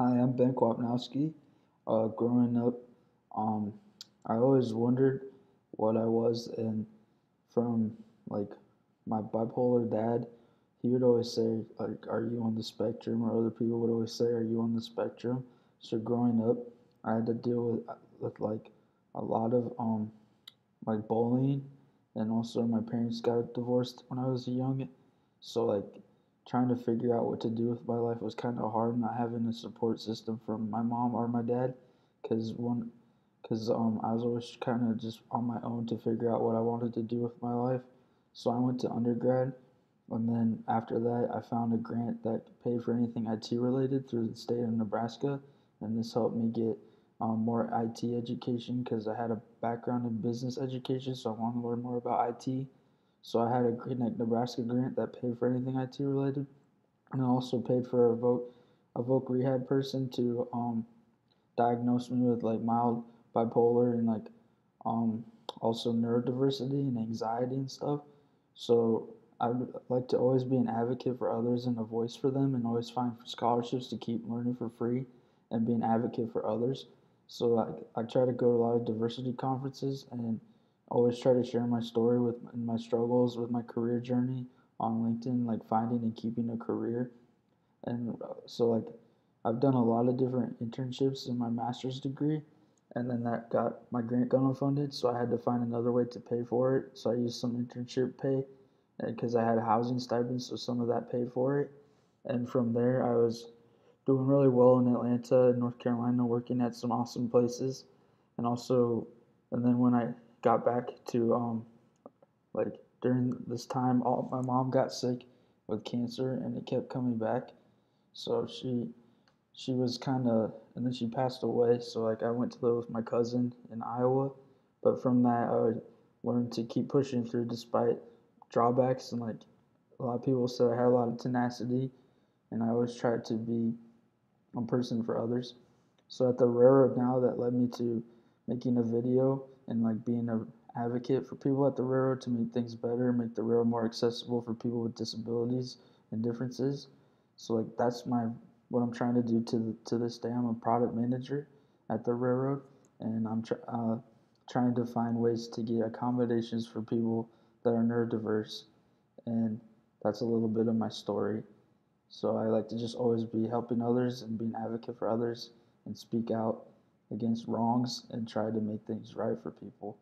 Hi, I'm Ben Kwapnowski. Growing up, um, I always wondered what I was, and from like my bipolar dad, he would always say, like, "Are you on the spectrum?" Or other people would always say, "Are you on the spectrum?" So growing up, I had to deal with like a lot of like bullying, and also my parents got divorced when I was young, so like trying to figure out what to do with my life was kind of hard, not having a support system from my mom or my dad, because I was always kind of just on my own to figure out what I wanted to do with my life. So I went to undergrad, and then after that, I found a grant that paid for anything IT related through the state of Nebraska, and this helped me get more IT education because I had a background in business education, so I wanted to learn more about IT. So I had a Connect Nebraska grant that paid for anything IT related, and it also paid for a voc rehab person to diagnosed me with like mild bipolar and like um, also neurodiversity and anxiety and stuff. So I would like to always be an advocate for others and a voice for them, and always find scholarships to keep learning for free and be an advocate for others. So like I try to go to a lot of diversity conferences and always try to share my story with my struggles with my career journey on LinkedIn, like finding and keeping a career. And so like I've done a lot of different internships in my master's degree, and then that got my grant got unfunded, so I had to find another way to pay for it. So I used some internship pay because I had a housing stipend, so some of that paid for it. And from there, I was doing really well in Atlanta and North Carolina, working at some awesome places, and also, and then when I got back to like during this time, all my mom got sick with cancer, and it kept coming back. So she was kind of, and then she passed away. So like I went to live with my cousin in Iowa, but from that I learned to keep pushing through despite drawbacks, and like a lot of people said I had a lot of tenacity, and I always tried to be a person for others. So at the railroad now, that led me to making a video and like being a advocate for people at the railroad to make things better, make the railroad more accessible for people with disabilities and differences. So like that's my what I'm trying to do to this day. I'm a product manager at the railroad, and trying to find ways to get accommodations for people that are neurodiverse, and that's a little bit of my story. So I like to just always be helping others and be an advocate for others and speak out against wrongs and try to make things right for people.